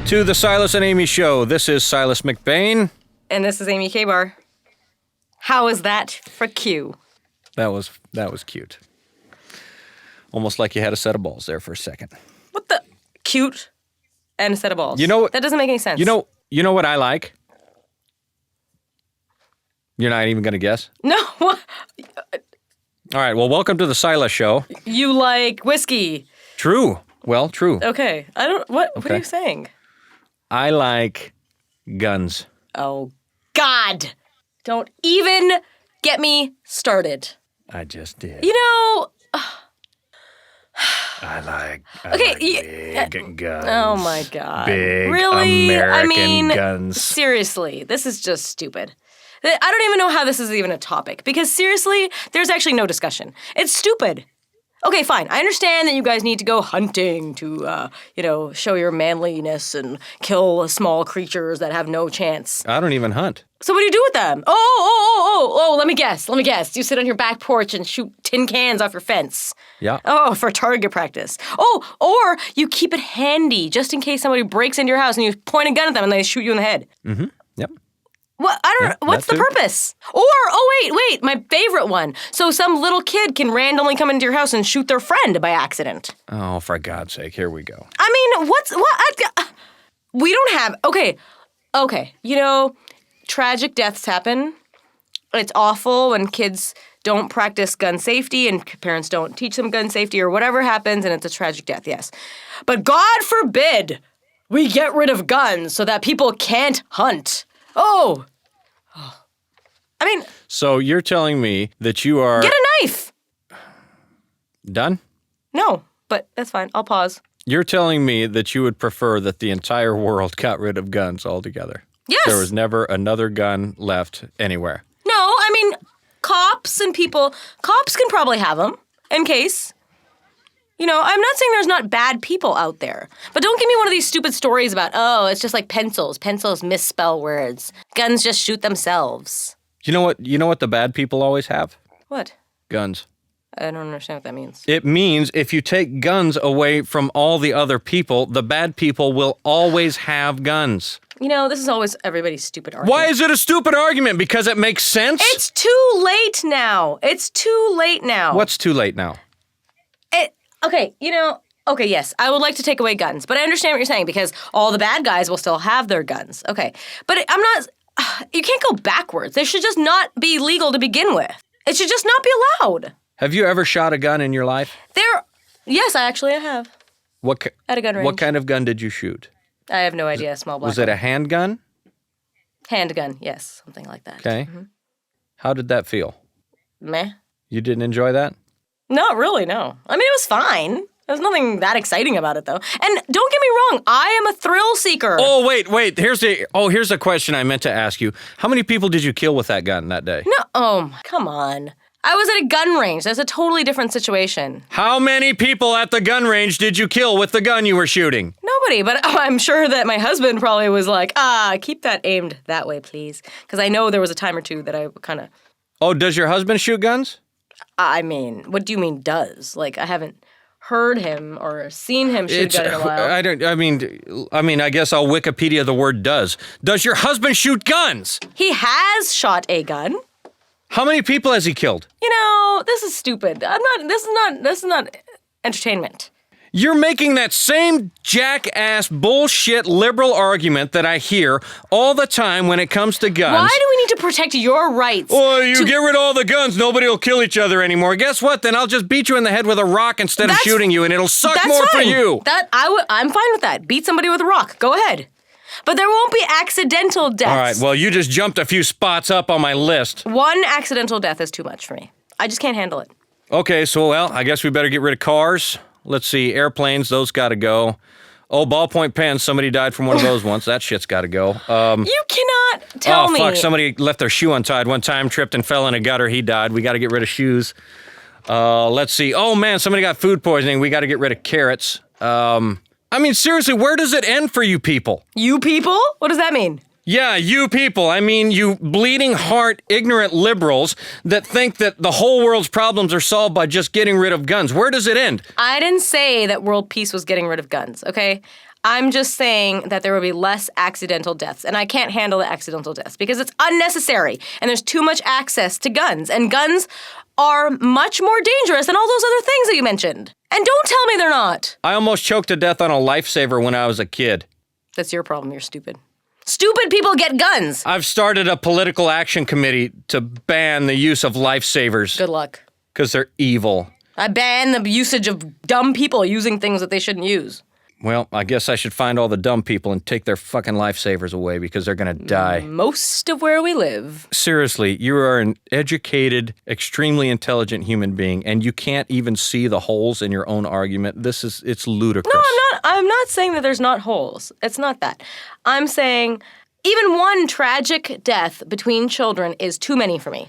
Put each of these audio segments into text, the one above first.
to the Silas and Amy Show. This is Silas McBain. And this is Amy K-Bar. How is that for Q? That was cute. Almost like you had a set of balls there for a second. What the? Cute and a set of balls. You know, that doesn't make any sense. You know what I like? You're not even going to guess? No. What? All right, well, welcome to the Silas Show. You like whiskey. True. Well, true. Okay. What are you saying? I like guns. Oh, God. Don't even get me started. I just did. You know... I like big guns. Oh, my God. Big really? American guns. Seriously, this is just stupid. I don't even know how this is even a topic, because seriously, there's actually no discussion. It's stupid. Okay, fine. I understand that you guys need to go hunting to, show your manliness and kill small creatures that have no chance. I don't even hunt. So what do you do with them? Oh, let me guess. You sit on your back porch and shoot tin cans off your fence. Yeah. Oh, for target practice. Oh, or you keep it handy just in case somebody breaks into your house and you point a gun at them and they shoot you in the head. Mm-hmm. Yep. What? What's the purpose? Or, wait, my favorite one. So some little kid can randomly come into your house and shoot their friend by accident. Oh, for God's sake, here we go. I mean, we don't have, okay, tragic deaths happen. It's awful when kids don't practice gun safety and parents don't teach them gun safety or whatever happens, and it's a tragic death, yes. But God forbid we get rid of guns so that people can't hunt. Oh. I mean... So you're telling me that you are... Get a knife! Done? No, but that's fine. I'll pause. You're telling me that you would prefer that the entire world got rid of guns altogether? Yes! There was never another gun left anywhere? No, I mean, cops can probably have them, in case... I'm not saying there's not bad people out there. But don't give me one of these stupid stories about, it's just like pencils. Pencils misspell words. Guns just shoot themselves. You know what the bad people always have? What? Guns. I don't understand what that means. It means if you take guns away from all the other people, the bad people will always have guns. This is always everybody's stupid argument. Why is it a stupid argument? Because it makes sense? It's too late now. What's too late now? Okay, yes, I would like to take away guns, but I understand what you're saying because all the bad guys will still have their guns. Okay, but you can't go backwards. They should just not be legal to begin with. It should just not be allowed. Have you ever shot a gun in your life? Yes, I have. At a gun range. What kind of gun did you shoot? I have no idea, small black Was it a handgun? Handgun, yes, something like that. Okay. Mm-hmm. How did that feel? Meh. You didn't enjoy that? Not really, no. I mean, it was fine. There's nothing that exciting about it, though. And don't get me wrong, I am a thrill seeker. Oh, wait. Here's a question I meant to ask you. How many people did you kill with that gun that day? No, come on. I was at a gun range. That's a totally different situation. How many people at the gun range did you kill with the gun you were shooting? Nobody, but I'm sure that my husband probably was like, keep that aimed that way, please. Because I know there was a time or two that I kind of... Oh, does your husband shoot guns? I mean, what do you mean does? Like, I haven't heard him or seen him shoot a gun in a while. I mean, I guess I'll Wikipedia the word does. Does your husband shoot guns? He has shot a gun. How many people has he killed? This is stupid. This is not entertainment. You're making that same jackass bullshit liberal argument that I hear all the time when it comes to guns. Why do we need to protect your rights? Well, you get rid of all the guns, nobody will kill each other anymore. Guess what? Then I'll just beat you in the head with a rock instead of shooting you, and it'll suck more for you. I'm fine with that. Beat somebody with a rock. Go ahead. But there won't be accidental deaths. All right, well, you just jumped a few spots up on my list. One accidental death is too much for me. I just can't handle it. Okay, so, I guess we better get rid of cars. Let's see, airplanes, those gotta go. Oh, ballpoint pens, somebody died from one of those once. That shit's gotta go. You cannot tell me. Oh, fuck, somebody left their shoe untied one time, tripped and fell in a gutter. He died. We gotta get rid of shoes. Let's see. Oh, man, somebody got food poisoning. We gotta get rid of carrots. I mean, seriously, where does it end for you people? You people? What does that mean? Yeah, you people. I mean, you bleeding heart, ignorant liberals that think that the whole world's problems are solved by just getting rid of guns. Where does it end? I didn't say that world peace was getting rid of guns, okay? I'm just saying that there will be less accidental deaths. And I can't handle the accidental deaths because it's unnecessary. And there's too much access to guns. And guns are much more dangerous than all those other things that you mentioned. And don't tell me they're not. I almost choked to death on a lifesaver when I was a kid. That's your problem. You're stupid. Stupid people get guns. I've started a political action committee to ban the use of lifesavers. Good luck. Because they're evil. I ban the usage of dumb people using things that they shouldn't use. Well, I guess I should find all the dumb people and take their fucking lifesavers away because they're gonna die. Most of where we live. Seriously, you are an educated, extremely intelligent human being, and you can't even see the holes in your own argument. It's ludicrous. No, I'm not saying that there's not holes. It's not that. I'm saying even one tragic death between children is too many for me.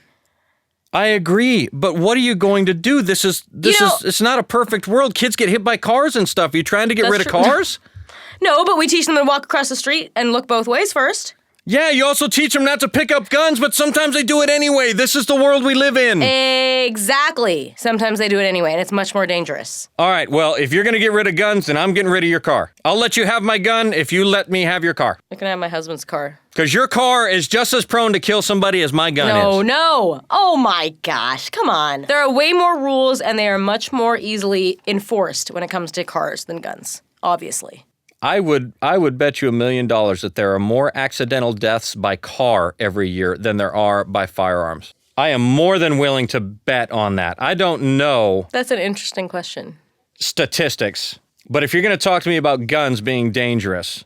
I agree, but what are you going to do? It's not a perfect world. Kids get hit by cars and stuff. Are you trying to get rid of cars? No, but we teach them to walk across the street and look both ways first. Yeah, you also teach them not to pick up guns, but sometimes they do it anyway. This is the world we live in. Exactly. Sometimes they do it anyway, and it's much more dangerous. All right, well, if you're going to get rid of guns, then I'm getting rid of your car. I'll let you have my gun if you let me have your car. You can have my husband's car. Because your car is just as prone to kill somebody as my gun is. No. Oh my gosh, come on. There are way more rules, and they are much more easily enforced when it comes to cars than guns, obviously. I would bet you $1 million that there are more accidental deaths by car every year than there are by firearms. I am more than willing to bet on that. I don't know. That's an interesting question. Statistics. But if you're going to talk to me about guns being dangerous,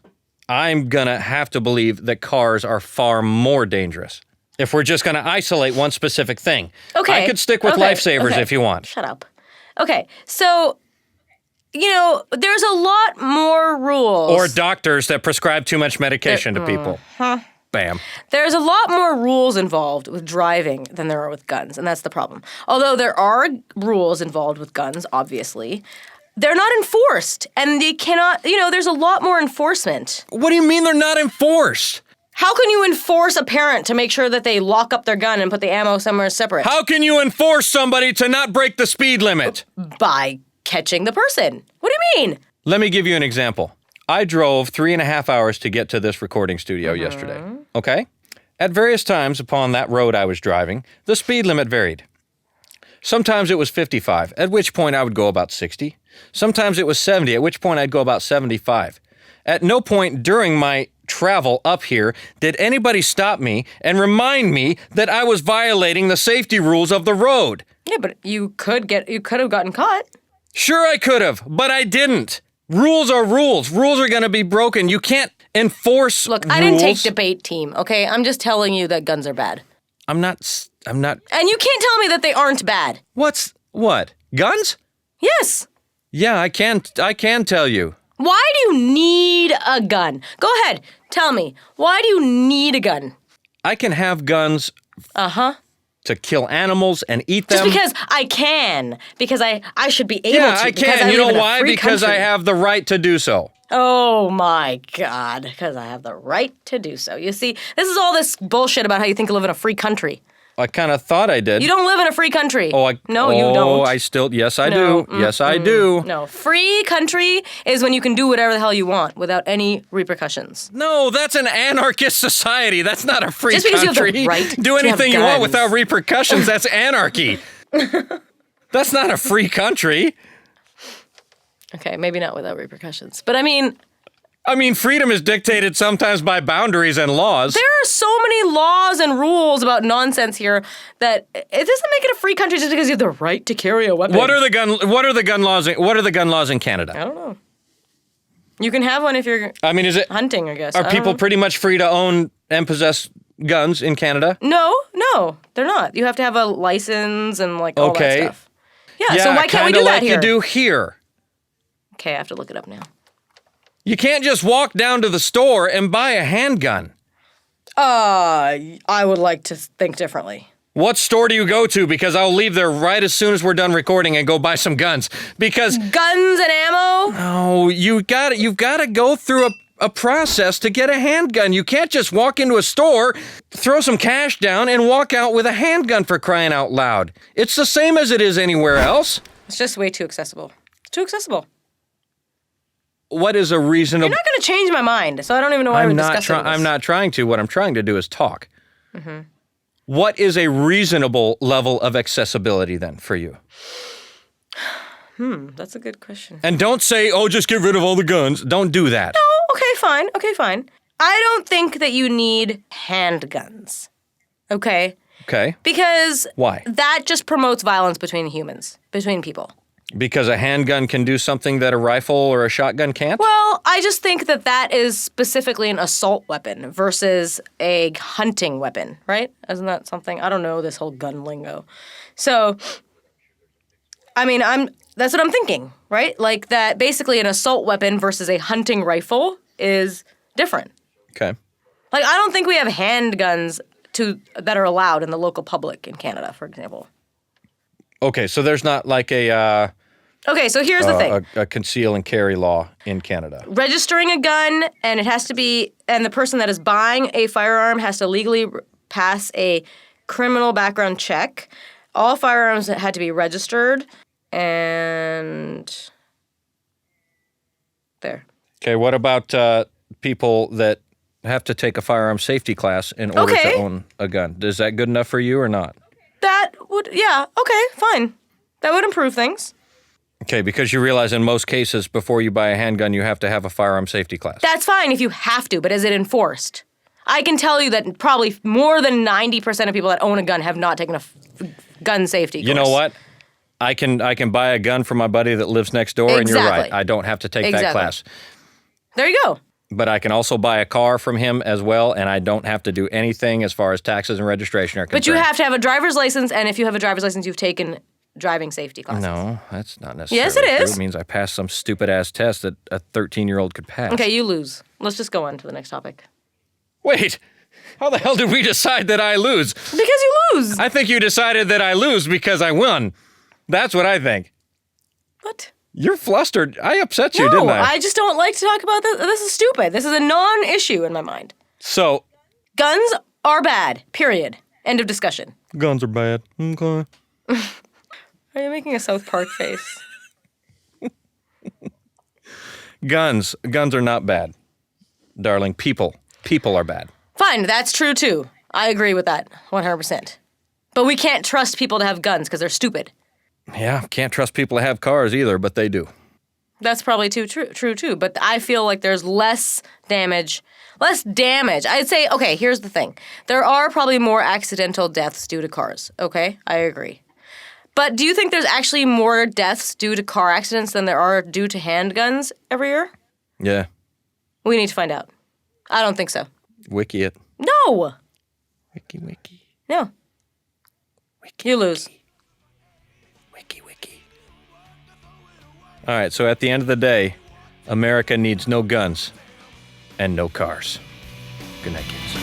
I'm going to have to believe that cars are far more dangerous. If we're just going to isolate one specific thing. Okay. I could stick with lifesavers if you want. Shut up. Okay, so... there's a lot more rules. Or doctors that prescribe too much medication to people. Bam. There's a lot more rules involved with driving than there are with guns, and that's the problem. Although there are rules involved with guns, obviously, they're not enforced, and they cannot, there's a lot more enforcement. What do you mean they're not enforced? How can you enforce a parent to make sure that they lock up their gun and put the ammo somewhere separate? How can you enforce somebody to not break the speed limit? By catching the person. What do you mean? Let me give you an example. I drove 3.5 hours to get to this recording studio yesterday. Okay? At various times upon that road I was driving, the speed limit varied. Sometimes it was 55, at which point I would go about 60. Sometimes it was 70, at which point I'd go about 75. At no point during my travel up here did anybody stop me and remind me that I was violating the safety rules of the road. Yeah, but you could have gotten caught. Sure I could have, but I didn't. Rules are rules. Rules are going to be broken. You can't enforce Look, rules. I didn't take debate team, okay? I'm just telling you that guns are bad. I'm not. And you can't tell me that they aren't bad. What? Guns? Yes. Yeah, I can tell you. Why do you need a gun? Go ahead. Tell me. Why do you need a gun? I can have guns. To kill animals and eat them. Just because I can. Because I should be able to. Yeah, I can. You know why? Because I have the right to do so. Oh my God. Because I have the right to do so. You see, this is all this bullshit about how you think you live in a free country. I kind of thought I did. You don't live in a free country. No, you don't. Yes, I do. Yes, I do. No, free country is when you can do whatever the hell you want without any repercussions. No, that's an anarchist society. That's not a free country. Just because you have the right do anything to have you want guns. without repercussions. That's anarchy. That's not a free country. Okay, maybe not without repercussions. But I mean, freedom is dictated sometimes by boundaries and laws. there are so many laws and rules about nonsense here that it doesn't make it a free country just because you have the right to carry a weapon. What are the gun laws in Canada? I don't know. You can have one if you're is it hunting, I guess. Are people pretty much free to own and possess guns in Canada? No, they're not. You have to have a license and all that stuff. Yeah, so why can't we do that here? here? You do here. Okay, I have to look it up now. You can't just walk down to the store and buy a handgun. I would like to think differently. What store do you go to? Because I'll leave there right as soon as we're done recording and go buy some guns. Because guns and ammo? No, you've got to go through a process to get a handgun. You can't just walk into a store, throw some cash down, and walk out with a handgun, for crying out loud. It's the same as it is anywhere else. It's just way too accessible. It's too accessible. what is a reasonable... You're not going to change my mind, so I don't even know why we're discussing this. I'm not trying to. What I'm trying to do is talk. Mm-hmm. What is a reasonable level of accessibility then for you? That's a good question. And don't say, oh, just get rid of all the guns. Don't do that. No, okay, fine. I don't think that you need handguns, okay? Okay. Because... Why? That just promotes violence between humans, between people. Because a handgun can do something that a rifle or a shotgun can't? Well, I just think that that is specifically an assault weapon versus a hunting weapon, right? Isn't that something? I don't know this whole gun lingo. So, I mean, that's what I'm thinking, right? Like that basically an assault weapon versus a hunting rifle is different. Okay. Like, I don't think we have handguns that are allowed in the local public in Canada, for example. Okay, so there's not like Okay, so here's the thing. A conceal and carry law in Canada. Registering a gun, and it has to be, and the person that is buying a firearm has to legally pass a criminal background check. All firearms had to be registered, and there. Okay, what about people that have to take a firearm safety class in order to own a gun? Is that good enough for you or not? That would, yeah, okay, fine. That would improve things. Okay, because you realize in most cases, before you buy a handgun, you have to have a firearm safety class. That's fine if you have to, but is it enforced? I can tell you that probably more than 90% of people that own a gun have not taken a gun safety course. You know what? I can buy a gun from my buddy that lives next door, and you're right. I don't have to take that class. There you go. But I can also buy a car from him as well, and I don't have to do anything as far as taxes and registration are concerned. But you have to have a driver's license, and if you have a driver's license, you've taken driving safety classes. No, that's not necessarily Yes, it is. true. It means I passed some stupid-ass test that a 13-year-old could pass. Okay, you lose. Let's just go on to the next topic. Wait, how the hell did we decide that I lose? Because you lose. I think you decided that I lose because I won. That's what I think. What? You're flustered. I upset you, No, didn't I? I just don't like to talk about this. This is stupid. This is a non-issue in my mind. So, Guns are bad, period. End of discussion. guns are bad. Okay. Are you making a South Park face? Guns are not bad. Darling, people are bad. Fine, that's true too. I agree with that, 100%. But we can't trust people to have guns because they're stupid. Yeah, can't trust people to have cars either, but they do. That's probably true too. But I feel like there's less damage. I'd say, okay, here's the thing. There are probably more accidental deaths due to cars. Okay, I agree. But do you think there's actually more deaths due to car accidents than there are due to handguns every year? Yeah. We need to find out. I don't think so. Wiki it. No. Wiki. No. You lose. Wiki. All right, so at the end of the day, America needs no guns and no cars. Good night, kids.